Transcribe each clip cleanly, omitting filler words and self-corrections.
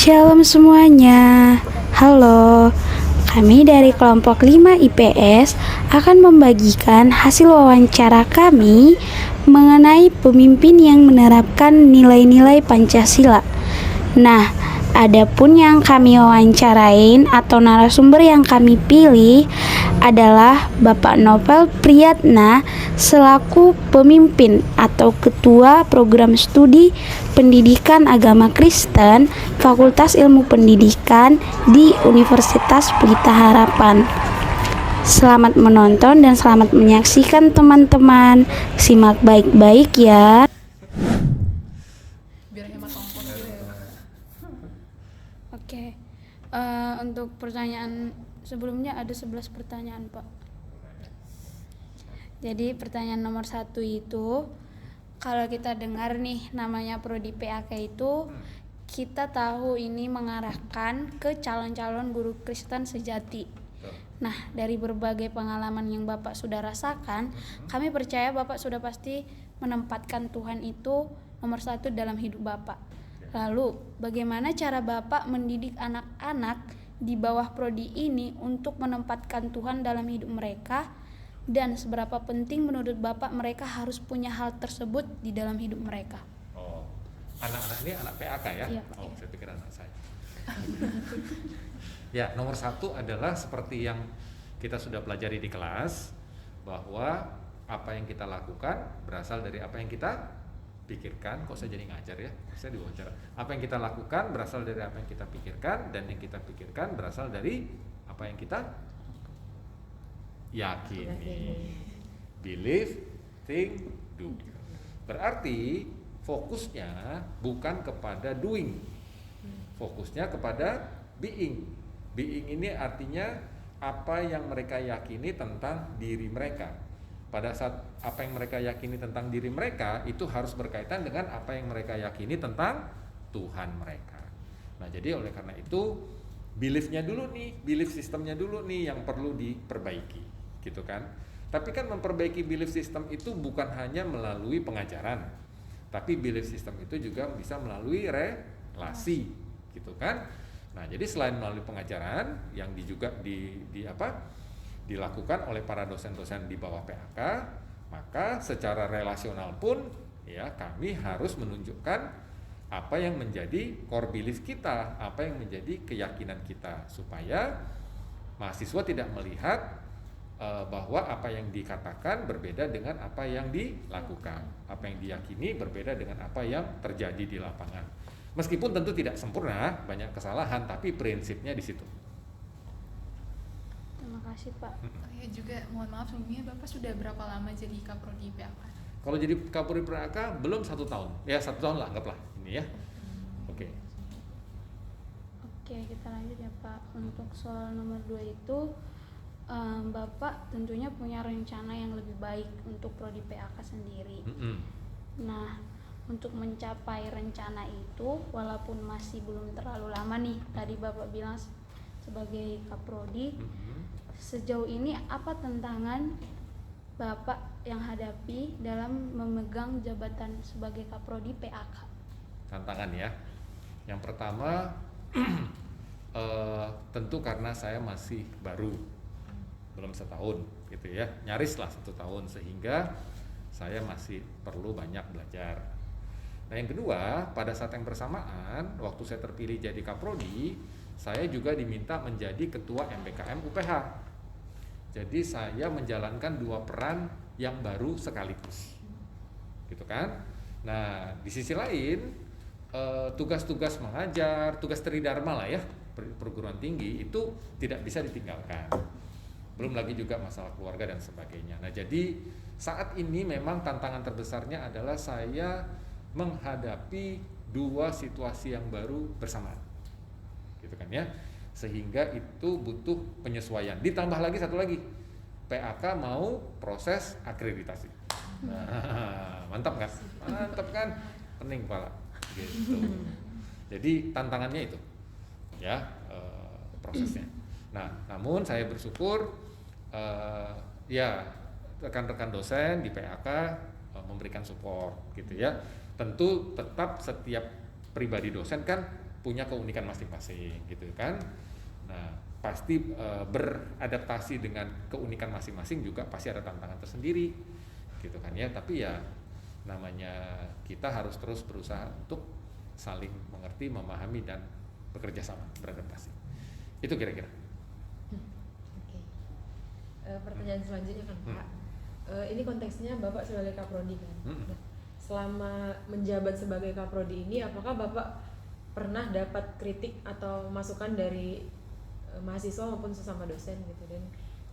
Shalom semuanya. Halo. Kami dari kelompok 5 IPS akan membagikan hasil wawancara kami mengenai pemimpin yang menerapkan nilai-nilai Pancasila. Nah, adapun yang kami wawancarain atau narasumber yang kami pilih adalah Bapak Novel Priyatna selaku pemimpin atau ketua program studi Pendidikan Agama Kristen Fakultas Ilmu Pendidikan di Universitas Pelita Harapan. Selamat menonton dan selamat menyaksikan teman-teman. Simak baik-baik ya. Biar hemat ongkos gitu ya. Oke. Untuk pertanyaan sebelumnya ada 11 pertanyaan, Pak. Jadi pertanyaan nomor 1 itu, kalau kita dengar nih namanya Prodi PAK itu, kita tahu ini mengarahkan ke calon-calon guru Kristen sejati. Nah, dari berbagai pengalaman yang Bapak sudah rasakan, kami percaya Bapak sudah pasti menempatkan Tuhan itu nomor 1 dalam hidup Bapak. Lalu, bagaimana cara Bapak mendidik anak-anak di bawah prodi ini untuk menempatkan Tuhan dalam hidup mereka, dan seberapa penting menurut Bapak mereka harus punya hal tersebut di dalam hidup mereka? Oh, anak-anak ini anak PAK ya? Iya, Pak. Oh, saya pikir anak saya. Ya, nomor 1 adalah seperti yang kita sudah pelajari di kelas, bahwa apa yang kita lakukan berasal dari apa yang kita pikirkan. Kok saya jadi ngajar ya? Saya diwawancara. Apa yang kita lakukan berasal dari apa yang kita pikirkan, dan yang kita pikirkan berasal dari apa yang kita yakini. Believe, think, do. Berarti fokusnya bukan kepada doing, fokusnya kepada being. Being ini artinya apa yang mereka yakini tentang diri mereka. Pada saat apa yang mereka yakini tentang diri mereka itu harus berkaitan dengan apa yang mereka yakini tentang Tuhan mereka. Nah, jadi oleh karena itu belief-nya dulu nih, belief sistemnya dulu nih yang perlu diperbaiki, gitu kan. Tapi kan memperbaiki belief system itu bukan hanya melalui pengajaran, tapi belief system itu juga bisa melalui relasi, gitu kan. Nah, jadi selain melalui pengajaran yang dilakukan oleh para dosen-dosen di bawah PAK, maka secara relasional pun ya kami harus menunjukkan apa yang menjadi core belief kita, apa yang menjadi keyakinan kita, supaya mahasiswa tidak melihat bahwa apa yang dikatakan berbeda dengan apa yang dilakukan, apa yang diyakini berbeda dengan apa yang terjadi di lapangan. Meskipun tentu tidak sempurna, banyak kesalahan, tapi prinsipnya di situ. Terima kasih, Pak. Oh ya, juga mohon maaf sebelumnya, Bapak sudah berapa lama jadi Kaprodi PAK? Kalau jadi Kapolri PAK belum 1 tahun, ya 1 tahun lah anggaplah ini ya. Oke. Oke, kita lanjut ya, Pak. Untuk soal nomor 2 itu, Bapak tentunya punya rencana yang lebih baik untuk Prodi PAK sendiri. Nah, untuk mencapai rencana itu, walaupun masih belum terlalu lama nih, tadi Bapak bilang sebagai Kaprodi, sejauh ini apa tantangan Bapak yang hadapi dalam memegang jabatan sebagai Kaprodi PAK? Tantangan ya. Yang pertama tentu karena saya masih baru, belum setahun gitu ya, nyaris lah 1 tahun, sehingga saya masih perlu banyak belajar. Nah, yang kedua, pada saat yang bersamaan waktu saya terpilih jadi Kaprodi, saya juga diminta menjadi ketua MBKM UPH. Jadi saya menjalankan 2 peran yang baru sekaligus, gitu kan. Nah, di sisi lain tugas-tugas mengajar, tugas tridharma lah ya, perguruan tinggi itu tidak bisa ditinggalkan. Belum lagi juga masalah keluarga dan sebagainya. Nah, jadi saat ini memang tantangan terbesarnya adalah saya menghadapi 2 situasi yang baru bersamaan, gitu kan ya, sehingga itu butuh penyesuaian. Ditambah lagi satu lagi, PAK mau proses akreditasi. Nah, mantap kan? Mantap kan? Pening kepala, gitu. Jadi tantangannya itu, ya, prosesnya. Nah, namun saya bersyukur, ya rekan-rekan dosen di PAK memberikan support, gitu ya. Tentu tetap setiap pribadi dosen kan punya keunikan masing-masing gitu kan. Nah, pasti beradaptasi dengan keunikan masing-masing juga pasti ada tantangan tersendiri gitu kan ya. Tapi ya namanya kita harus terus berusaha untuk saling mengerti, memahami dan bekerja sama, beradaptasi. Itu kira-kira. Oke. Pertanyaan selanjutnya kan Pak. Ini konteksnya Bapak sebagai Kaprodi kan. Nah, selama menjabat sebagai Kaprodi ini, apakah Bapak pernah dapat kritik atau masukan dari mahasiswa maupun sesama dosen gitu, dan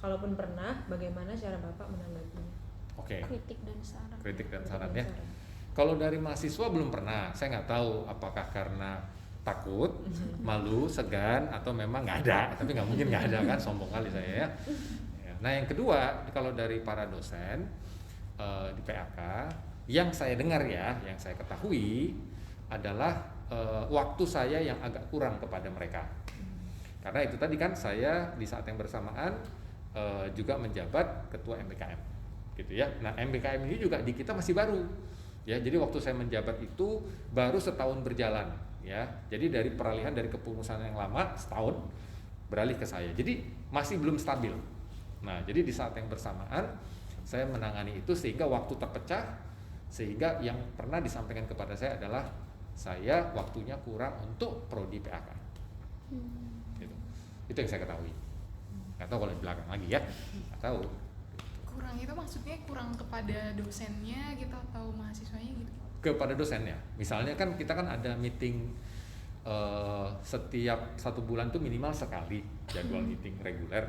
kalaupun pernah, bagaimana cara Bapak menanggapinya? Oke. Kritik dan saran. Kritik dan saran ya. Kalau dari mahasiswa belum pernah, saya nggak tahu apakah karena takut, malu, segan, atau memang nggak ada. Tapi nggak mungkin nggak ada kan, sombong kali saya ya. Nah yang kedua, kalau dari para dosen di PAK, yang saya dengar ya, yang saya ketahui adalah waktu saya yang agak kurang kepada mereka. Karena itu tadi kan saya di saat yang bersamaan juga menjabat ketua MBKM, gitu ya. Nah MBKM ini juga di kita masih baru, ya. Jadi waktu saya menjabat itu baru setahun berjalan, ya. Jadi dari peralihan dari kepengurusan yang lama setahun beralih ke saya. Jadi masih belum stabil. Nah jadi di saat yang bersamaan saya menangani itu sehingga waktu terpecah, sehingga yang pernah disampaikan kepada saya adalah saya waktunya kurang untuk prodi PAK. Gitu. Itu yang saya ketahui. Nggak tahu kalau di belakang lagi ya, nggak tahu. Kurang itu maksudnya kurang kepada dosennya gitu atau mahasiswanya gitu? Kepada dosennya. Misalnya kan kita kan ada meeting setiap 1 bulan tuh minimal sekali jadwal meeting reguler.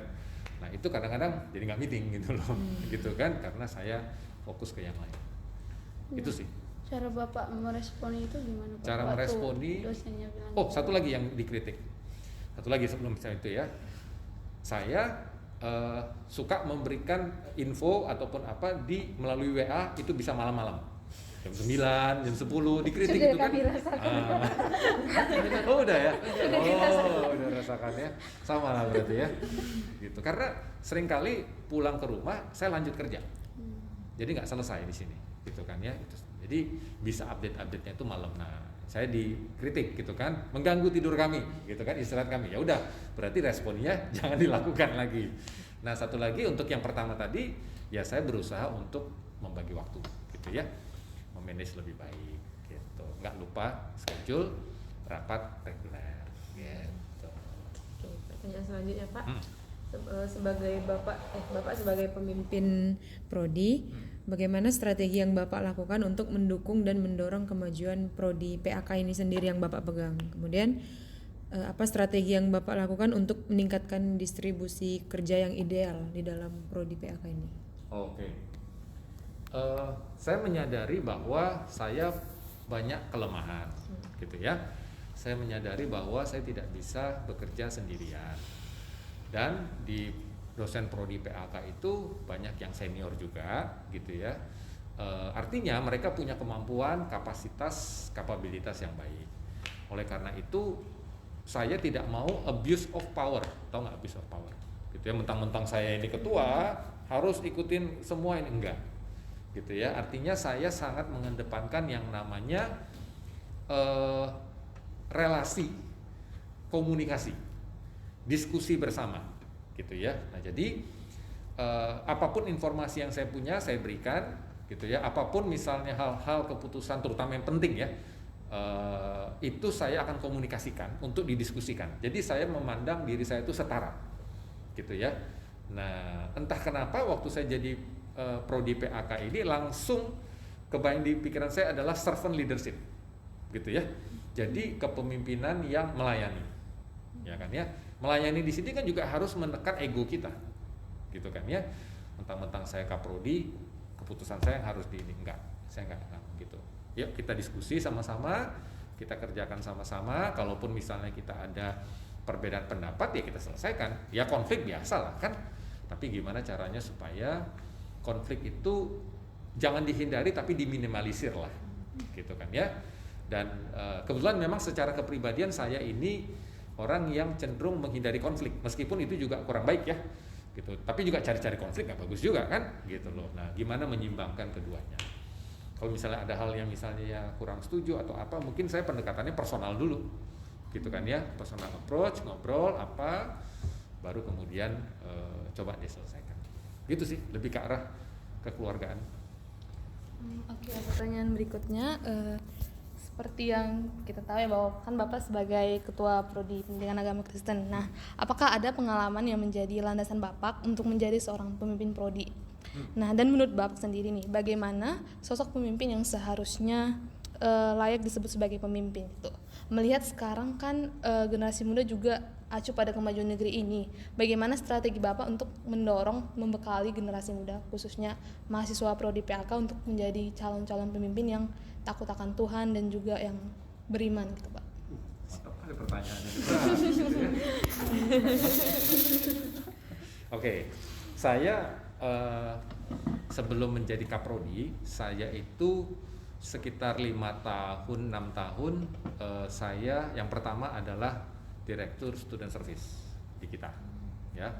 Nah itu kadang-kadang jadi nggak meeting gitu loh, gitu kan, karena saya fokus ke yang lain. Itu sih. Cara Bapak merespon itu gimana Pak? Cara Waktu meresponi. dosennya bilang Oh, satu lagi yang dikritik. Satu lagi sebelum saya itu ya. Saya suka memberikan info ataupun apa melalui WA itu bisa malam-malam. Jam 9, jam 10 dikritik Sudah itu kan. kami rasakan. Oh, udah ya. Udah rasakan ya. Sama lah berarti ya. Gitu. Karena seringkali pulang ke rumah saya lanjut kerja. Jadi nggak selesai di sini, gitu kan ya. Jadi bisa update-nya itu malam. Nah, saya dikritik gitu kan, mengganggu tidur kami, gitu kan, istirahat kami. Ya udah, berarti responnya jangan dilakukan lagi. Nah, satu lagi untuk yang pertama tadi, ya saya berusaha untuk membagi waktu, gitu ya, memanage lebih baik, gitu. Nggak lupa schedule rapat reguler, gitu. Oke, pertanyaan selanjutnya Pak. Sebagai Bapak sebagai pemimpin prodi, bagaimana strategi yang Bapak lakukan untuk mendukung dan mendorong kemajuan prodi PAK ini sendiri yang Bapak pegang? Kemudian apa strategi yang Bapak lakukan untuk meningkatkan distribusi kerja yang ideal di dalam prodi PAK ini? Oke. Saya menyadari bahwa saya banyak kelemahan, gitu ya. Saya menyadari bahwa saya tidak bisa bekerja sendirian. Dan di dosen prodi PAK itu banyak yang senior juga, gitu ya. Artinya mereka punya kemampuan, kapabilitas yang baik. Oleh karena itu saya tidak mau abuse of power, tahu nggak abuse of power? Gitu ya, mentang-mentang saya ini ketua harus ikutin semua ini, enggak, gitu ya. Artinya saya sangat mengedepankan yang namanya relasi, komunikasi, diskusi bersama, gitu ya. Nah jadi apapun informasi yang saya punya saya berikan, gitu ya. Apapun misalnya hal-hal keputusan terutama yang penting ya, itu saya akan komunikasikan untuk didiskusikan. Jadi saya memandang diri saya itu setara, gitu ya. Nah entah kenapa waktu saya jadi prodi PAK ini langsung kebayang di pikiran saya adalah servant leadership, gitu ya. Jadi kepemimpinan yang melayani, ya kan ya. Melayani di sini kan juga harus menekan ego kita, gitu kan ya. Mentang-mentang saya kaprodi, keputusan saya yang harus di ini, enggak, saya enggak gitu. Yuk kita diskusi sama-sama, kita kerjakan sama-sama. Kalaupun misalnya kita ada perbedaan pendapat ya kita selesaikan. Ya konflik biasa lah kan. Tapi gimana caranya supaya konflik itu jangan dihindari tapi diminimalisir lah, gitu kan ya. Dan kebetulan memang secara kepribadian saya ini orang yang cenderung menghindari konflik, meskipun itu juga kurang baik ya, gitu. Tapi juga cari-cari konflik nggak bagus juga kan, gitu loh. Nah, gimana menyimbangkan keduanya? Kalau misalnya ada hal yang misalnya ya kurang setuju atau apa, mungkin saya pendekatannya personal dulu, gitu kan ya, personal approach, ngobrol apa, baru kemudian coba diselesaikan. Gitu sih, lebih ke arah kekeluargaan. Oke, pertanyaan berikutnya, seperti yang kita tahu ya bahwa kan Bapak sebagai Ketua Prodi Pendidikan Agama Kristen. Nah, apakah ada pengalaman yang menjadi landasan Bapak untuk menjadi seorang pemimpin Prodi? Nah, dan menurut Bapak sendiri nih, bagaimana sosok pemimpin yang seharusnya layak disebut sebagai pemimpin itu? Melihat sekarang kan generasi muda juga acuh pada kemajuan negeri ini. Bagaimana strategi Bapak untuk mendorong, membekali generasi muda, khususnya mahasiswa Prodi PAK untuk menjadi calon-calon pemimpin yang takut akan Tuhan dan juga yang beriman gitu, Pak? Mantap kali pertanyaannya. Oke, saya sebelum menjadi Kaprodi, saya itu sekitar 5 tahun, 6 tahun, saya yang pertama adalah Direktur Student Service di kita, ya.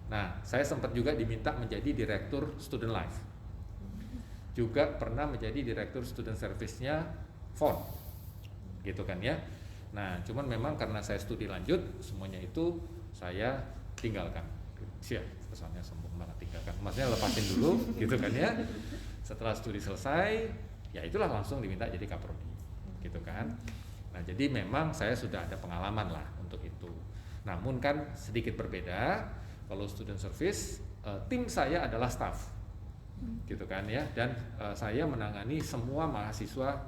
Nah, saya sempat juga diminta menjadi Direktur Student Life, juga pernah menjadi Direktur Student Service-nya FON, gitu kan ya. Nah, cuman memang karena saya studi lanjut, semuanya itu saya tinggalkan. Siap, kesannya sombong banget tinggalkan. Maksudnya lepasin dulu, gitu kan ya. Setelah studi selesai, ya itulah langsung diminta jadi Kaprodi, gitu kan. Nah, jadi memang saya sudah ada pengalaman lah untuk itu. Namun kan sedikit berbeda. Kalau student service, tim saya adalah staff, gitu kan ya. Dan saya menangani semua mahasiswa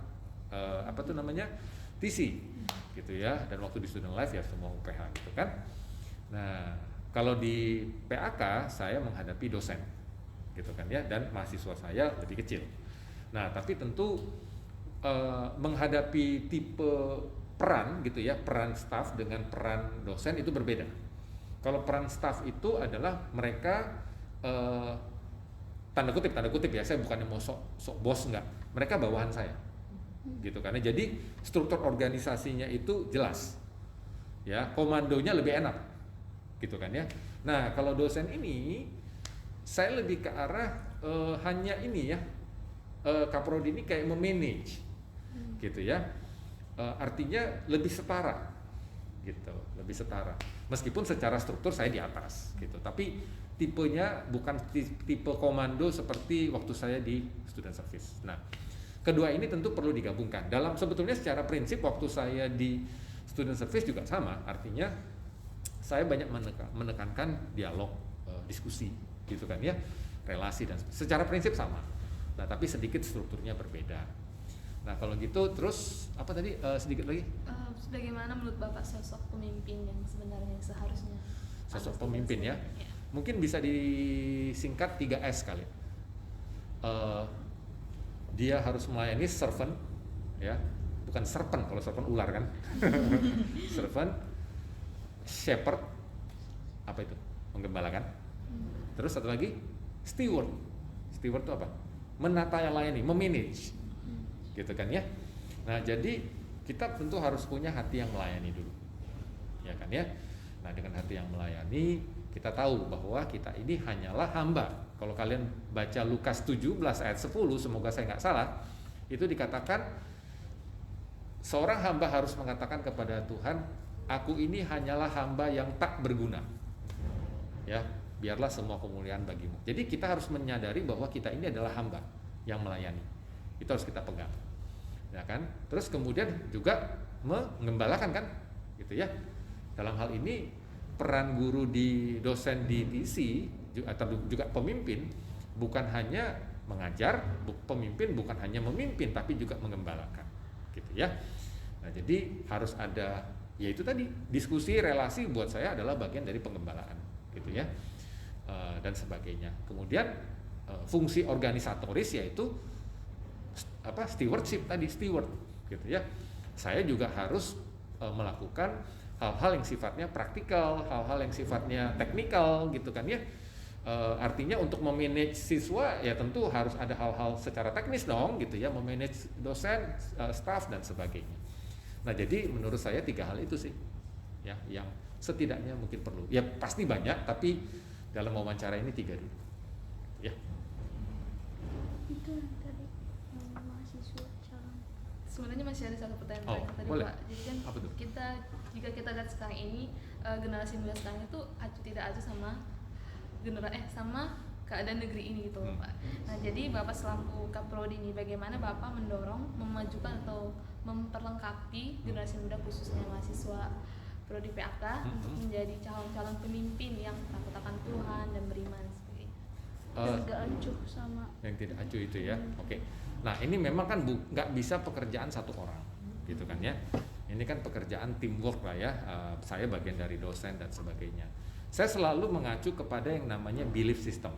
TC, gitu ya. Dan waktu di student life ya semua UPH, gitu kan. Nah, kalau di PAK saya menghadapi dosen, gitu kan ya. Dan mahasiswa saya lebih kecil. Nah, tapi tentu menghadapi tipe peran gitu ya, peran staff dengan peran dosen itu berbeda. Kalau peran staff itu adalah mereka tanda kutip ya, saya bukannya mau sok bos, enggak, mereka bawahan saya, gitu kan. Jadi struktur organisasinya itu jelas, ya, komandonya lebih enak, gitu kan ya. Nah, kalau dosen ini saya lebih ke arah hanya ini ya, Kaprodi ini kayak memanage, gitu ya. Artinya lebih setara, gitu, lebih setara. Meskipun secara struktur saya di atas, gitu. Tapi tipenya bukan tipe komando seperti waktu saya di student service. Nah, kedua ini tentu perlu digabungkan. Sebetulnya secara prinsip waktu saya di student service juga sama. Artinya saya banyak menekankan dialog, diskusi, gitu kan ya, relasi dan secara prinsip sama. Nah, tapi sedikit strukturnya berbeda. Nah, kalau gitu terus apa tadi sedikit lagi? Bagaimana menurut Bapak sosok pemimpin yang sebenarnya seharusnya? Sosok pemimpin ya. Mungkin bisa disingkat 3S kali. Dia harus melayani servant, ya, bukan serpent, kalau serpent ular kan. Servant, shepherd, apa itu? Menggembalakan. Terus satu lagi steward. Steward itu apa? Menata yang layani, memanage, gitu kan ya. Nah, jadi kita tentu harus punya hati yang melayani dulu, ya kan ya. Nah, dengan hati yang melayani, kita tahu bahwa kita ini hanyalah hamba. Kalau kalian baca Lukas 17 ayat 10, semoga saya nggak salah, itu dikatakan seorang hamba harus mengatakan kepada Tuhan, aku ini hanyalah hamba yang tak berguna, ya, biarlah semua kemuliaan bagimu. Jadi kita harus menyadari bahwa kita ini adalah hamba yang melayani. Itu harus kita pegang, ya kan. Terus kemudian juga mengembalakan kan, gitu ya. Dalam hal ini peran guru di dosen di TC atau juga pemimpin bukan hanya mengajar, pemimpin bukan hanya memimpin tapi juga mengembalakan, gitu ya. Nah, jadi harus ada, yaitu tadi diskusi, relasi buat saya adalah bagian dari pengembalaan, gitu ya. Dan sebagainya. Kemudian fungsi organisatoris yaitu stewardship tadi, steward, gitu ya. Saya juga harus melakukan hal-hal yang sifatnya praktikal, hal-hal yang sifatnya teknikal, gitu kan ya. Artinya untuk memanage siswa ya tentu harus ada hal-hal secara teknis dong, gitu ya, memanage dosen, staff dan sebagainya. Nah, jadi menurut saya 3 hal itu sih, ya, yang setidaknya mungkin perlu. Ya pasti banyak, tapi dalam wawancara ini 3 dulu, ya. Itu yang tadi mahasiswa calon. Sebenarnya masih ada satu pertanyaan Oh, tadi boleh. Pak. Jadi kan Apa tuh? kita jika kita lihat sekarang ini generasi muda sekarang itu tidak acuh sama sama keadaan negeri ini gitu loh Pak. Nah jadi Bapak selaku Kaprodi ini bagaimana Bapak mendorong, memajukan atau memperlengkapi generasi muda khususnya mahasiswa Prodi PAK menjadi calon-calon pemimpin yang takut akan Tuhan dan beriman sebagainya. Dan gak acuh sama yang tidak acuh itu ya. Oke. Nah ini memang kan nggak bisa pekerjaan satu orang, gitu kan ya. Ini kan pekerjaan teamwork lah ya. Saya bagian dari dosen dan sebagainya. Saya selalu mengacu kepada yang namanya belief system,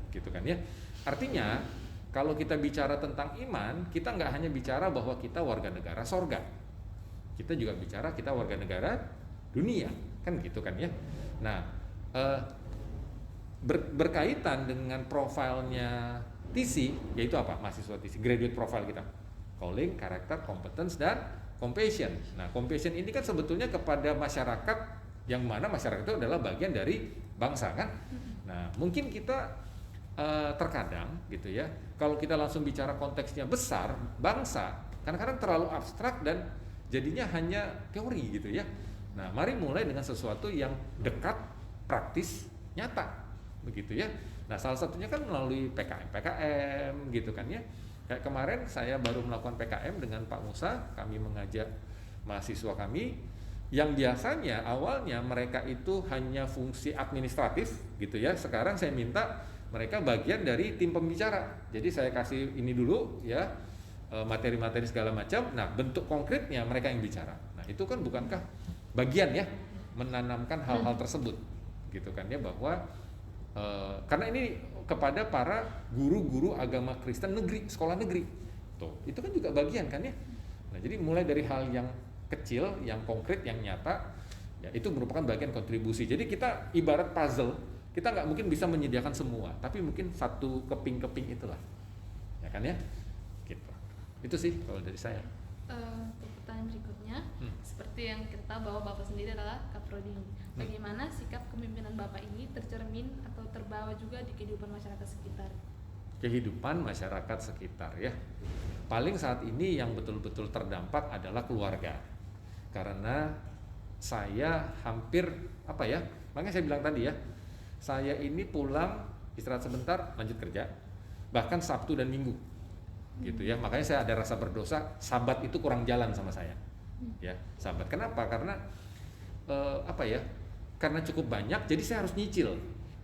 gitu kan ya. Artinya kalau kita bicara tentang iman, kita nggak hanya bicara bahwa kita warga negara sorga, kita juga bicara kita warga negara dunia, kan gitu kan ya. Nah berkaitan dengan profilnya TC, yaitu apa? Mahasiswa TC, graduate profile kita, calling, karakter, competence, dan compassion. Nah compassion ini kan sebetulnya kepada masyarakat, yang mana masyarakat itu adalah bagian dari bangsa kan. Nah mungkin kita terkadang gitu ya, kalau kita langsung bicara konteksnya besar bangsa, kadang-kadang terlalu abstrak dan jadinya hanya teori gitu ya. Nah mari mulai dengan sesuatu yang dekat, praktis, nyata begitu ya. Nah salah satunya kan melalui PKM gitu kan ya. Kayak kemarin saya baru melakukan PKM dengan Pak Musa, kami mengajak mahasiswa kami yang biasanya awalnya mereka itu hanya fungsi administratif gitu ya. Sekarang saya minta mereka bagian dari tim pembicara. Jadi saya kasih ini dulu ya, materi-materi segala macam. Nah bentuk konkretnya mereka yang bicara. Nah itu kan bukankah bagian ya menanamkan hal-hal tersebut gitu kan ya, bahwa karena ini kepada para guru-guru agama Kristen negeri, sekolah negeri tuh, itu kan juga bagian kan ya. Nah jadi mulai dari hal yang kecil, yang konkret, yang nyata ya, itu merupakan bagian kontribusi. Jadi kita ibarat puzzle, kita nggak mungkin bisa menyediakan semua, tapi mungkin satu keping-keping itulah ya kan ya gitu. Itu sih kalau dari saya. Untuk pertanyaan berikutnya, seperti yang kita tahu bahwa Bapak sendiri adalah Kaprodi. Bagaimana sikap kepemimpinan Bapak ini tercermin atau terbawa juga di kehidupan masyarakat sekitar? Kehidupan masyarakat sekitar ya. Paling saat ini yang betul-betul terdampak adalah keluarga. Karena saya hampir makanya saya bilang tadi ya, saya ini pulang istirahat sebentar lanjut kerja, bahkan Sabtu dan Minggu gitu ya. Makanya saya ada rasa berdosa, Sabat itu kurang jalan sama saya ya, Sabat. Kenapa? Karena karena cukup banyak, jadi saya harus nyicil.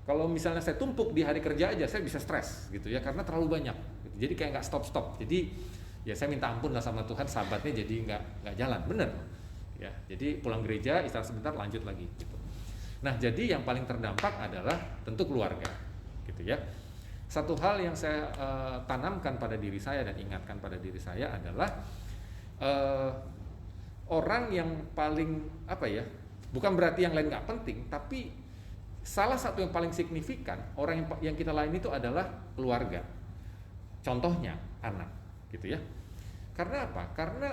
Kalau misalnya saya tumpuk di hari kerja aja, saya bisa stres gitu ya, karena terlalu banyak gitu. Jadi kayak nggak stop. Jadi ya saya minta ampun lah sama Tuhan, Sabatnya jadi nggak jalan, bener ya. Jadi pulang gereja, istirahat sebentar, lanjut lagi gitu. Nah jadi yang paling terdampak adalah tentu keluarga gitu ya. Satu hal yang saya tanamkan pada diri saya dan ingatkan pada diri saya adalah orang yang paling bukan berarti yang lain nggak penting, tapi salah satu yang paling signifikan orang yang kita lain itu adalah keluarga. Contohnya anak gitu ya. Karena apa? Karena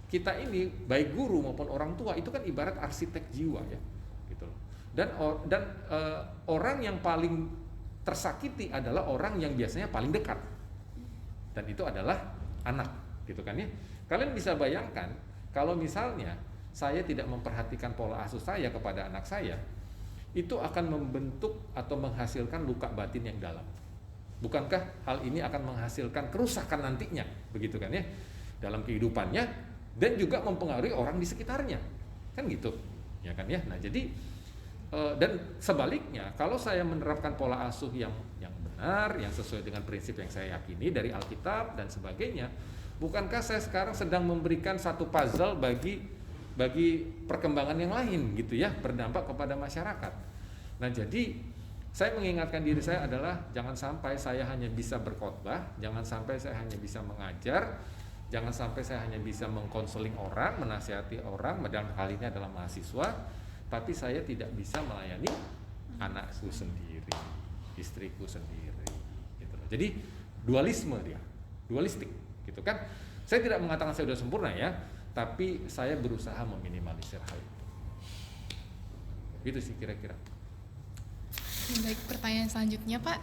kita ini baik guru maupun orang tua itu kan ibarat arsitek jiwa ya gitu. Dan orang yang paling tersakiti adalah orang yang biasanya paling dekat, dan itu adalah anak gitu kan ya. Kalian bisa bayangkan kalau misalnya saya tidak memperhatikan pola asuh saya kepada anak saya, itu akan membentuk atau menghasilkan luka batin yang dalam. Bukankah hal ini akan menghasilkan kerusakan nantinya begitu kan ya dalam kehidupannya, dan juga mempengaruhi orang di sekitarnya kan gitu ya kan ya. Nah jadi dan sebaliknya, kalau saya menerapkan pola asuh yang benar, yang sesuai dengan prinsip yang saya yakini dari Alkitab dan sebagainya, bukankah saya sekarang sedang memberikan satu puzzle bagi perkembangan yang lain gitu ya, berdampak kepada masyarakat. Nah jadi saya mengingatkan diri saya adalah jangan sampai saya hanya bisa berkhotbah, jangan sampai saya hanya bisa mengajar, jangan sampai saya hanya bisa mengkonseling orang, menasihati orang, dalam hal ini adalah mahasiswa, tapi saya tidak bisa melayani anakku sendiri, istriku sendiri gitu. Jadi dualistik gitu kan. Saya tidak mengatakan saya sudah sempurna ya, tapi saya berusaha meminimalisir hal itu. Itu sih kira-kira. Baik, pertanyaan selanjutnya Pak.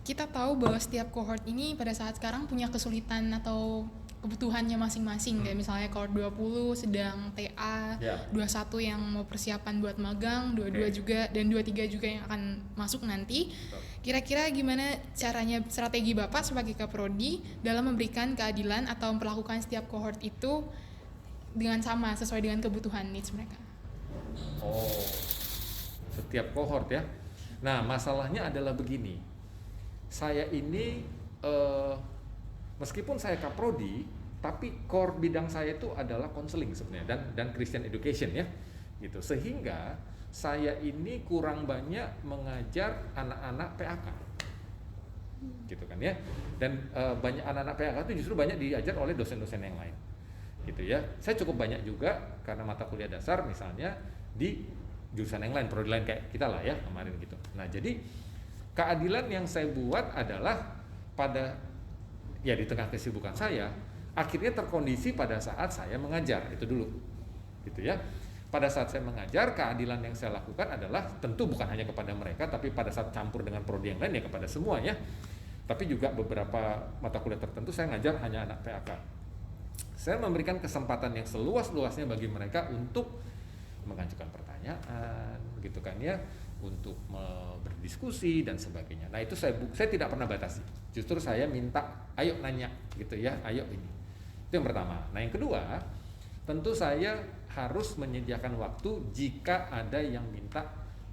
Kita tahu bahwa setiap cohort ini pada saat sekarang punya kesulitan atau kebutuhannya masing-masing, kayak misalnya kalau 20 sedang TA, Ya. 21 yang mau persiapan buat magang, 22 Oke. juga dan 23 juga yang akan masuk nanti. Kira-kira gimana caranya, strategi Bapak sebagai Kaprodi dalam memberikan keadilan atau memperlakukan setiap cohort itu dengan sama sesuai dengan kebutuhan needs mereka? Oh, setiap cohort ya. Nah, masalahnya adalah begini. Saya ini meskipun saya kaprodi, tapi core bidang saya itu adalah konseling sebenarnya dan Christian education ya. Gitu. Sehingga saya ini kurang banyak mengajar anak-anak PAK. Gitu kan ya. Dan banyak anak-anak PAK itu justru banyak diajar oleh dosen-dosen yang lain. Gitu ya. Saya cukup banyak juga karena mata kuliah dasar misalnya di jurusan yang lain, prodi lain kayak kita lah ya kemarin gitu. Nah, jadi keadilan yang saya buat adalah pada ya di tengah kesibukan saya akhirnya terkondisi pada saat saya mengajar, itu dulu. Gitu ya. Pada saat saya mengajar, keadilan yang saya lakukan adalah tentu bukan hanya kepada mereka, tapi pada saat campur dengan prodi yang lain ya kepada semuanya. Tapi juga beberapa mata kuliah tertentu saya ngajar hanya anak PAK. Saya memberikan kesempatan yang seluas-luasnya bagi mereka untuk mengajukan pertanyaan, gitu kan ya, untuk berdiskusi dan sebagainya. Nah itu saya tidak pernah batasi. Justru saya minta, ayo nanya, gitu ya, ayo ini. Itu yang pertama. Nah yang kedua, tentu saya harus menyediakan waktu jika ada yang minta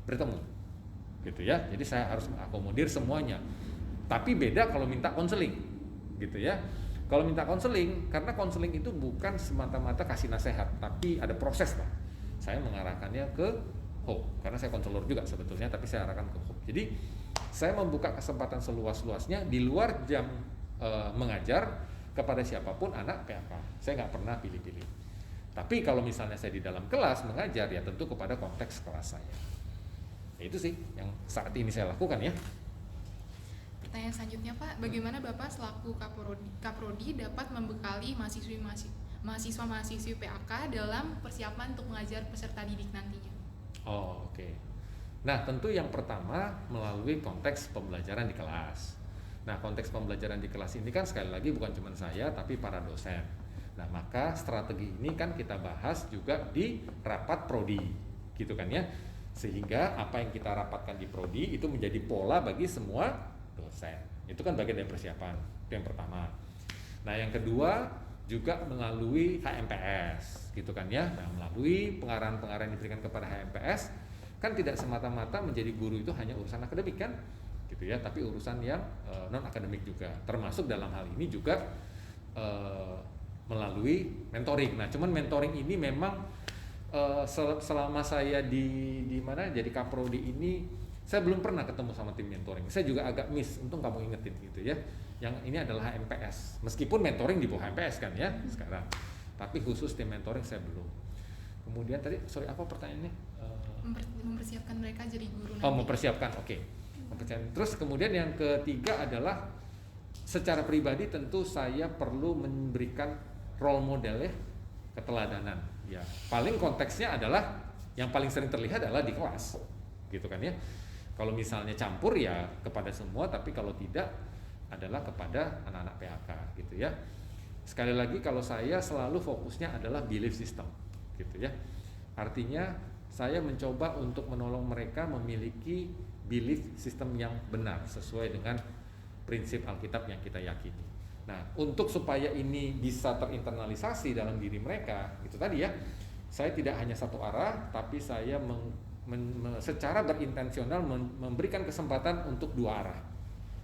bertemu, gitu ya. Jadi saya harus mengakomodir semuanya. Tapi beda kalau minta konseling, gitu ya. Kalau minta konseling, karena konseling itu bukan semata-mata kasih nasihat, tapi ada proses lah. Saya mengarahkannya ke hope, karena saya konselor juga sebetulnya, tapi saya arahkan ke hope. Jadi saya membuka kesempatan seluas-luasnya di luar jam mengajar kepada siapapun anak PAK. Saya nggak pernah pilih-pilih. Tapi kalau misalnya saya di dalam kelas mengajar, ya tentu kepada konteks kelas saya. Ya, itu sih yang saat ini saya lakukan ya. Pertanyaan selanjutnya Pak, bagaimana Bapak selaku Kaprodi dapat membekali mahasiswa-mahasiswi PAK dalam persiapan untuk mengajar peserta didik nantinya? Oh, oke. Nah, tentu yang pertama melalui konteks pembelajaran di kelas. Nah, konteks pembelajaran di kelas ini kan sekali lagi bukan cuma saya, tapi para dosen. Nah, maka strategi ini kan kita bahas juga di rapat prodi, gitu kan ya. Sehingga apa yang kita rapatkan di prodi itu menjadi pola bagi semua dosen. Itu kan bagian dari persiapan. Itu yang pertama. Nah, yang kedua juga melalui HMPS, gitu kan ya. Nah, melalui pengarahan-pengarahan yang diberikan kepada HMPS, kan tidak semata-mata menjadi guru itu hanya urusan akademik kan, gitu ya. Tapi urusan yang non akademik juga. Termasuk dalam hal ini juga melalui mentoring. Nah, cuman mentoring ini memang selama saya di mana jadi kaprodi ini saya belum pernah ketemu sama tim mentoring. Saya juga agak miss, untung kamu ingetin gitu ya. Yang ini adalah HMPS. Meskipun mentoring di bawah HMPS kan ya sekarang. Tapi khusus tim mentoring saya belum. Kemudian tadi apa pertanyaannya? Mempersiapkan mereka jadi guru nanti. Oh, mempersiapkan. Oke. Terus kemudian yang ketiga adalah secara pribadi tentu saya perlu memberikan role model ya, keteladanan. Ya, paling konteksnya adalah yang paling sering terlihat adalah di kelas. Gitu kan ya. Kalau misalnya campur ya kepada semua, tapi kalau tidak adalah kepada anak-anak PAK gitu ya. Sekali lagi kalau saya selalu fokusnya adalah belief system gitu ya. Artinya saya mencoba untuk menolong mereka memiliki belief system yang benar sesuai dengan prinsip Alkitab yang kita yakini. Nah, untuk supaya ini bisa terinternalisasi dalam diri mereka, itu tadi ya, saya tidak hanya satu arah, tapi saya secara berintensional memberikan kesempatan untuk dua arah,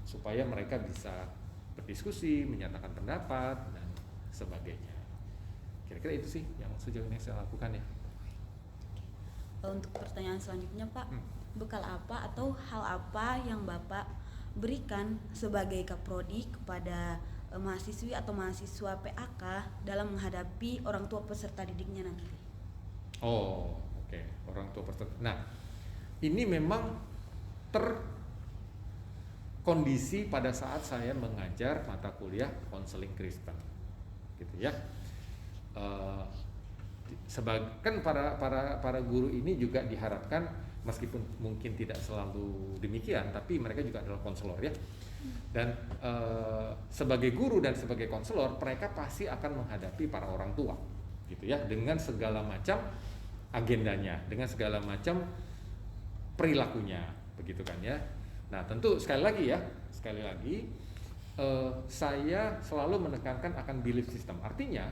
supaya mereka bisa berdiskusi, menyatakan pendapat, dan sebagainya. Kira-kira itu sih yang sejauh ini saya lakukan ya. Untuk pertanyaan selanjutnya Pak, bekal apa atau hal apa yang Bapak berikan sebagai Kaprodi kepada mahasiswi atau mahasiswa PAK dalam menghadapi orang tua peserta didiknya nanti? Oh, oke. Orang tua peserta. Nah, ini memang terkondisi pada saat saya mengajar mata kuliah konseling Kristen, gitu ya. kan para guru ini juga diharapkan, meskipun mungkin tidak selalu demikian, tapi mereka juga adalah konselor ya. Dan sebagai guru dan sebagai konselor, mereka pasti akan menghadapi para orang tua, gitu ya, dengan segala macam agendanya, dengan segala macam perilakunya, begitu kan ya. Nah tentu sekali lagi saya selalu menekankan akan belief system. Artinya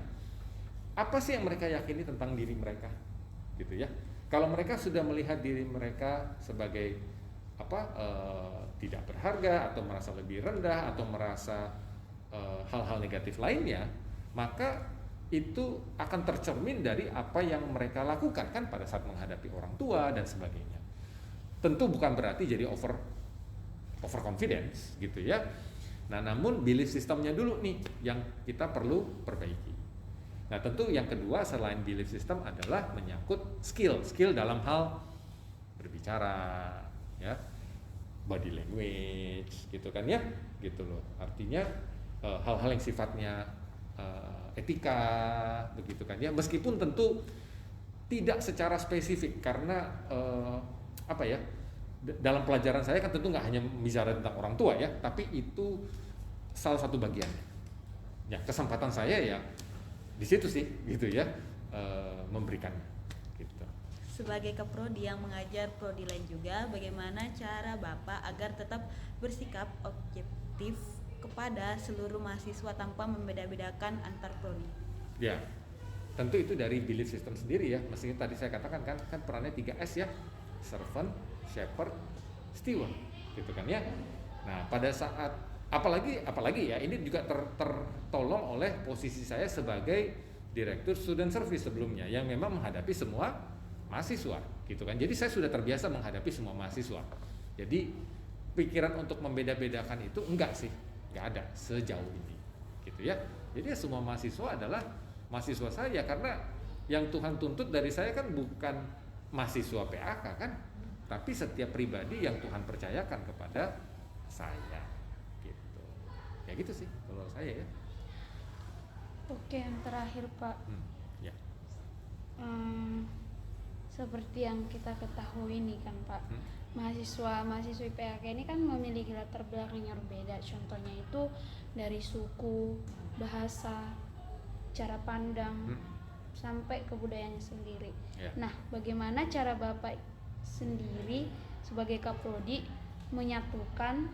apa sih yang mereka yakini tentang diri mereka, gitu ya. Kalau mereka sudah melihat diri mereka sebagai tidak berharga, atau merasa lebih rendah, atau merasa hal-hal negatif lainnya, maka itu akan tercermin dari apa yang mereka lakukan kan pada saat menghadapi orang tua dan sebagainya. Tentu bukan berarti jadi over confidence gitu ya. Nah, namun belief sistemnya dulu nih yang kita perlu perbaiki. Nah, tentu yang kedua selain belief system adalah menyangkut skill dalam hal berbicara, ya, body language, gitu kan ya, gitu loh. Artinya hal-hal yang sifatnya etika, begitu kan ya. Meskipun tentu tidak secara spesifik karena dalam pelajaran saya kan tentu nggak hanya bicara tentang orang tua ya, tapi itu salah satu bagiannya. Ya, kesempatan saya ya di situ sih, gitu ya, memberikannya. Gitu. Sebagai kaprodi yang mengajar prodi lain juga, bagaimana cara Bapak agar tetap bersikap objektif kepada seluruh mahasiswa tanpa membeda-bedakan antar prodi? Ya, tentu itu dari belief system sendiri ya. Mestinya tadi saya katakan kan perannya 3S ya, servant, shepherd, steward, gitu kan ya. Nah, pada saat apalagi ya, ini juga tertolong oleh posisi saya sebagai direktur student service sebelumnya yang memang menghadapi semua mahasiswa, gitu kan. Jadi saya sudah terbiasa menghadapi semua mahasiswa. Jadi pikiran untuk membeda-bedakan itu enggak ada sejauh ini, gitu ya. Jadi ya semua mahasiswa adalah mahasiswa saya, karena yang Tuhan tuntut dari saya kan bukan mahasiswa PAK kan, tapi setiap pribadi yang Tuhan percayakan kepada saya, gitu. Ya gitu sih kalau saya ya. Oke, yang terakhir Pak. Ya. Seperti yang kita ketahui nih kan Pak, mahasiswi PAK ini kan memiliki latar belakang yang berbeda. Contohnya itu dari suku, bahasa, cara pandang, sampai kebudayaannya sendiri. Yeah. Nah, bagaimana cara Bapak sendiri sebagai kaprodi menyatukan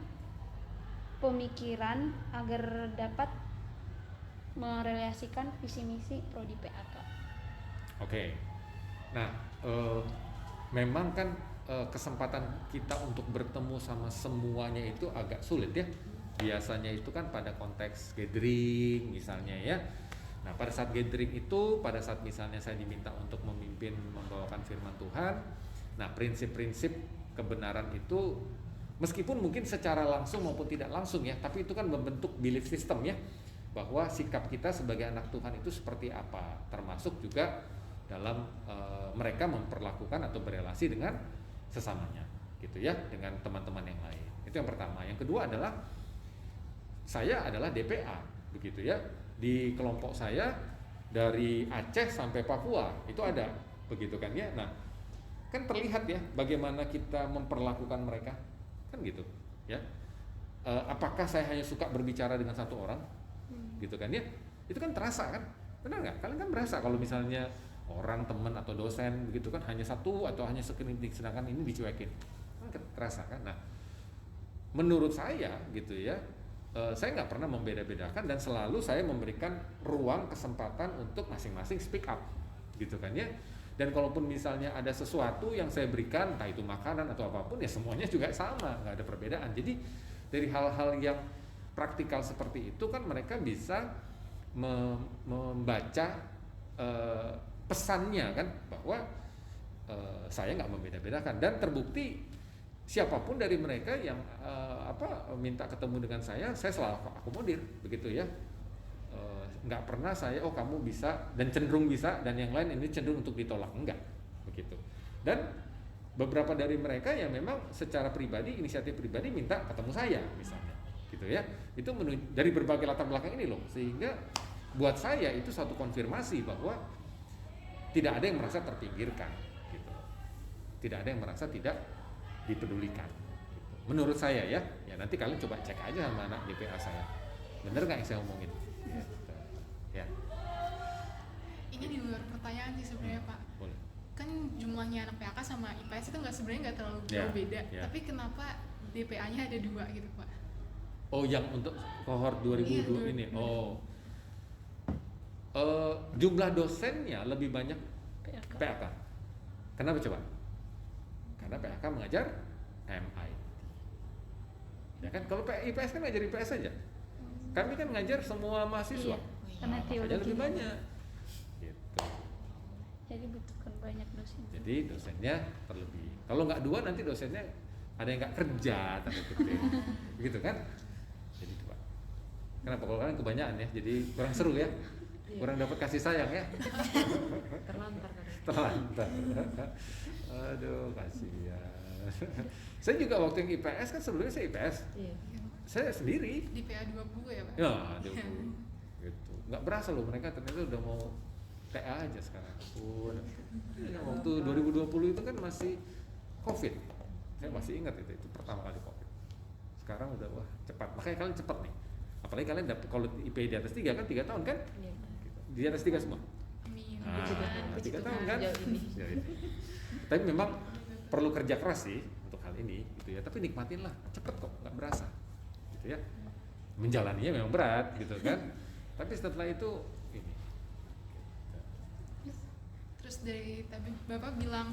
pemikiran agar dapat merelasikan visi misi prodi PAK? Oke. Nah, memang kan kesempatan kita untuk bertemu sama semuanya itu agak sulit ya. Biasanya itu kan pada konteks gathering misalnya ya. Nah, pada saat gathering itu, pada saat misalnya saya diminta untuk memimpin membawakan firman Tuhan, nah prinsip-prinsip kebenaran itu meskipun mungkin secara langsung maupun tidak langsung ya, tapi itu kan membentuk belief system ya, bahwa sikap kita sebagai anak Tuhan itu seperti apa, termasuk juga dalam mereka memperlakukan atau berelasi dengan sesamanya, gitu ya, dengan teman-teman yang lain. Itu yang pertama. Yang kedua adalah saya adalah DPA, begitu ya. Di kelompok saya dari Aceh sampai Papua itu ada, begitu kan ya. Nah, kan terlihat ya bagaimana kita memperlakukan mereka, kan gitu ya. Apakah saya hanya suka berbicara dengan satu orang, gitu kan ya? Itu kan terasa kan, benar nggak? Kalian kan merasa kalau misalnya orang, teman atau dosen begitu kan hanya satu atau hanya sekelilingnya, sedangkan ini dicuekin, kan terasa kan. Nah, menurut saya gitu ya, saya nggak pernah membeda-bedakan dan selalu saya memberikan ruang kesempatan untuk masing-masing speak up, gitu kan ya. Dan kalaupun misalnya ada sesuatu yang saya berikan, entah itu makanan atau apapun, ya semuanya juga sama, nggak ada perbedaan. Jadi dari hal-hal yang praktikal seperti itu kan mereka bisa membaca pesannya kan, bahwa saya nggak membeda-bedakan, dan terbukti siapapun dari mereka yang minta ketemu dengan saya selalu akomodir, begitu ya. Nggak pernah saya kamu bisa dan cenderung bisa dan yang lain ini cenderung untuk ditolak, enggak begitu. Dan beberapa dari mereka yang memang secara pribadi, inisiatif pribadi minta ketemu saya misalnya, gitu ya. Itu dari berbagai latar belakang ini loh, sehingga buat saya itu suatu konfirmasi bahwa tidak ada yang merasa terpinggirkan gitu. Tidak ada yang merasa tidak dipedulikan gitu. Menurut saya ya nanti kalian coba cek aja sama anak DPA saya, bener nggak yang saya omongin gitu. Ya Ini di luar pertanyaan sih sebenarnya Pak. boleh. Kan jumlahnya anak PAK sama IPS itu sebenarnya nggak terlalu Ya, jauh beda. ya. Tapi kenapa DPA-nya ada 2 gitu Pak? Oh, yang untuk kohort 2002 Iya, ini. Oh. Jumlah dosennya lebih banyak PAK. Kenapa coba? Karena PAK mengajar MIT. Ya kan, kalau IPS kan ngajar IPS saja. Kami kan ngajar semua mahasiswa. Iya, karena Makanya teologi. lebih banyak. Gitu. Jadi butuhkan banyak dosen. Jadi dosennya terlebih. Kalau nggak 2 nanti dosennya ada yang nggak kerja, tanda kutip. Begitu kan? Jadi itu Pak. Kenapa kalau kalian kebanyakan ya? Jadi kurang seru ya. Kurang dapat kasih sayang ya. Terlantar kan. Terlantar. Aduh, kasihan. Saya juga waktu yang IPS kan sebelumnya saya IPS. Iya. Saya sendiri. Di PA 20 ya Pak? Ya, aduh. Gitu. Nggak berasa loh mereka ternyata udah mau TA aja sekarang. Waktu 2020 itu kan masih COVID. Saya masih ingat itu pertama kali COVID. Sekarang udah wah cepat. Makanya kalian cepat nih. Apalagi kalian dapat kalau IP di atas 3 kan 3 tahun kan? Iya. Di atas 3 semua. Amin. Nah, Puji 3 Tuhan, tahun kan? sejauh ini. Sejauh ini. Tapi memang perlu kerja keras sih untuk hal ini gitu ya. Tapi nikmatin lah, cepet kok, nggak berasa gitu ya. Menjalaninya memang berat gitu kan. Tapi setelah itu ini. Terus dari tadi Bapak bilang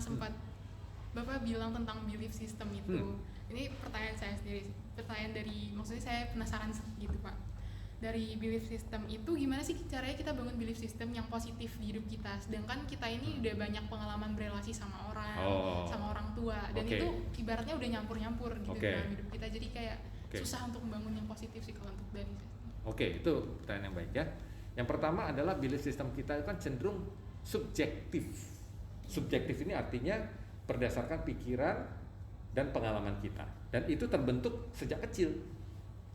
Bapak bilang tentang belief system itu. Ini pertanyaan saya sendiri, pertanyaan dari maksudnya saya penasaran gitu Pak. Dari belief system itu gimana sih caranya kita bangun belief system yang positif di hidup kita? Sedangkan kita ini udah banyak pengalaman berelasi sama orang, sama orang tua, dan itu ibaratnya udah nyampur-nyampur gitu dalam hidup kita. Jadi kayak susah untuk membangun yang positif sih kalau untuk dari saya. Oke, itu pertanyaan yang baik ya. Yang pertama adalah belief system kita kan cenderung subjektif. Subjektif ini artinya berdasarkan pikiran dan pengalaman kita. Dan itu terbentuk sejak kecil.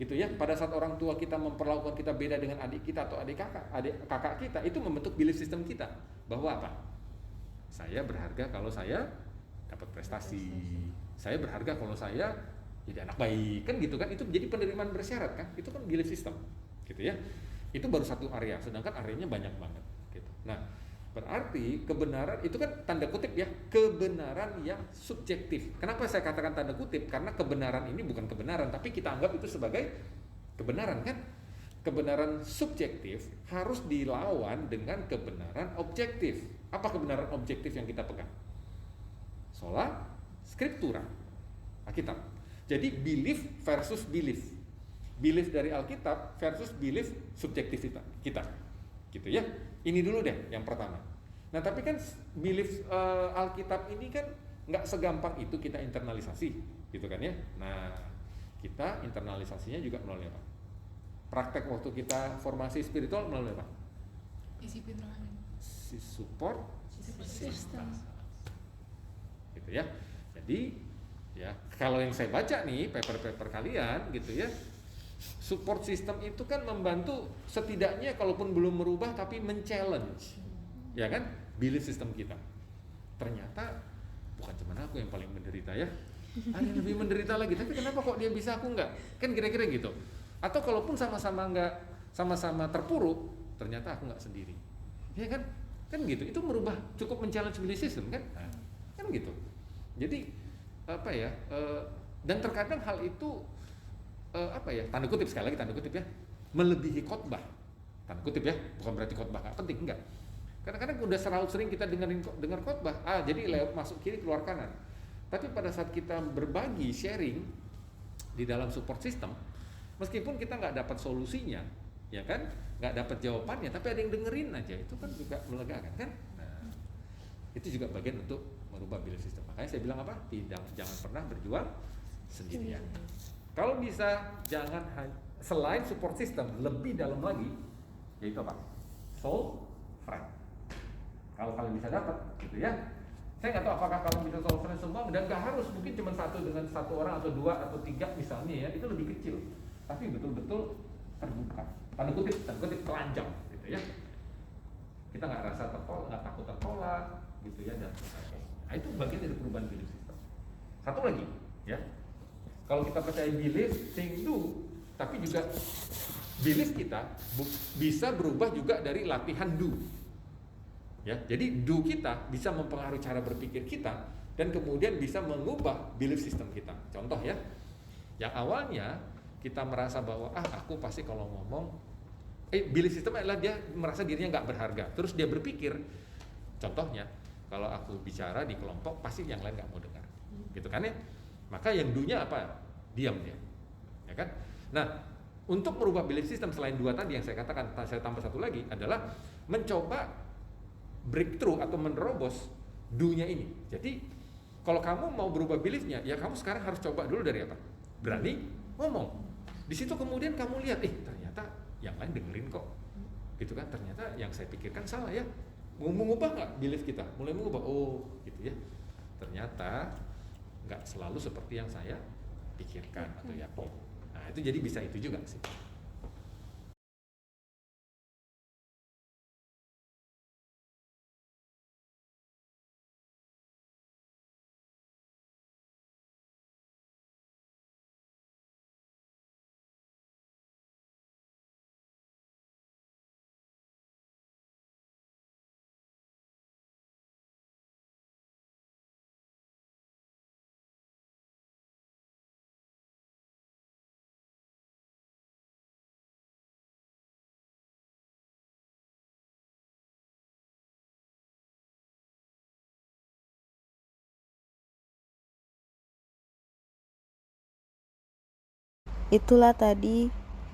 Gitu ya. Pada saat orang tua kita memperlakukan kita beda dengan adik kita atau adik kakak kita, itu membentuk belief system kita. Bahwa apa? Saya berharga kalau saya dapat prestasi. Saya berharga kalau saya jadi anak baik, kan gitu kan? Itu menjadi penerimaan bersyarat kan? Itu kan belief system, gitu ya. Itu baru satu area, sedangkan areanya banyak banget, gitu. Nah, berarti kebenaran itu kan tanda kutip ya, kebenaran yang subjektif. Kenapa saya katakan tanda kutip? Karena kebenaran ini bukan kebenaran, tapi kita anggap itu sebagai kebenaran kan? Kebenaran subjektif harus dilawan dengan kebenaran objektif. Apa kebenaran objektif yang kita pegang? Sola Scriptura, Alkitab. Jadi belief versus belief. Belief dari Alkitab versus belief subjektif kita. Gitu ya. Ini dulu deh yang pertama. Nah, tapi kan belief Alkitab ini kan nggak segampang itu kita internalisasi, gitu kan ya. Nah, kita internalisasinya juga melalui apa? Praktek waktu kita formasi spiritual melalui apa? Disiplin rohani. Support system. Gitu ya. Jadi ya, kalau yang saya baca nih paper-paper kalian gitu ya, support system itu kan membantu setidaknya kalaupun belum merubah tapi men-challenge, ya kan, belief system kita. Ternyata bukan cuma aku yang paling menderita ya, ada yang lebih menderita lagi. Tapi kenapa kok dia bisa aku enggak? Kan kira-kira gitu. Atau kalaupun sama-sama enggak, sama-sama terpuruk, ternyata aku enggak sendiri, ya kan? Kan gitu. Itu merubah, cukup men-challenge belief system kan? Nah, kan gitu. Jadi apa ya? Dan terkadang hal itu apa ya, tanda kutip, sekali lagi tanda kutip ya, melebihi khotbah, tanda kutip ya, bukan berarti khotbah nggak penting, enggak. Kadang-kadang udah terlalu sering kita dengar khotbah, jadi lewat masuk kiri keluar kanan. Tapi pada saat kita berbagi, sharing di dalam support system, meskipun kita nggak dapat solusinya, ya kan, nggak dapat jawabannya, tapi ada yang dengerin aja, itu kan juga melegakan kan. Nah, itu juga bagian untuk merubah belief system. Makanya saya bilang apa? Jangan pernah berjuang sendirian. Kalau bisa jangan selain support system lebih dalam lagi, yaitu apa? Soul friend. Kalau kalian bisa dapat, gitu ya. Saya nggak tahu apakah kalian bisa soul friend semua, dan nggak harus, mungkin cuma dengan satu orang atau 2 atau 3 misalnya ya, itu lebih kecil. Tapi betul-betul terbuka. Tanda kutip telanjang, gitu ya. kita nggak rasa tertolak, nggak takut tertolak gitu ya, dan sebagainya. Nah, itu bagian dari perubahan belief system. Satu lagi ya, kalau kita percaya belief think do, tapi juga belief kita bisa berubah juga dari latihan do ya. Jadi do kita bisa mempengaruhi cara berpikir kita dan kemudian bisa mengubah belief system kita. Contoh ya, yang awalnya kita merasa bahwa aku pasti kalau ngomong belief system adalah dia merasa dirinya nggak berharga, terus dia berpikir, contohnya kalau aku bicara di kelompok pasti yang lain nggak mau dengar, gitu kan ya. Maka yang do-nya apa? Diam dia, ya kan. Nah, untuk merubah belief system selain dua tadi yang saya katakan, saya tambah satu lagi adalah mencoba breakthrough atau menerobos do-nya ini. Jadi kalau kamu mau berubah beliefnya, ya kamu sekarang harus coba dulu dari apa? Berani ngomong. Di situ kemudian kamu lihat, ternyata yang lain dengerin kok, gitu kan. Ternyata yang saya pikirkan salah ya. Mau mengubah nggak belief kita? Mulai mengubah, gitu ya. Ternyata nggak selalu seperti yang saya pikirkan atau yakin. Nah itu jadi bisa itu juga sih. Itulah tadi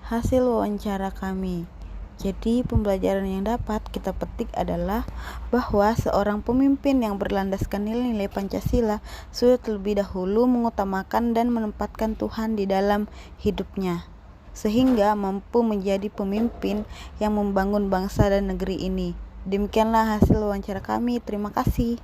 hasil wawancara kami. Jadi pembelajaran yang dapat kita petik adalah bahwa seorang pemimpin yang berlandaskan nilai-nilai Pancasila sudah terlebih dahulu mengutamakan dan menempatkan Tuhan di dalam hidupnya, sehingga mampu menjadi pemimpin yang membangun bangsa dan negeri ini. Demikianlah hasil wawancara kami. Terima kasih.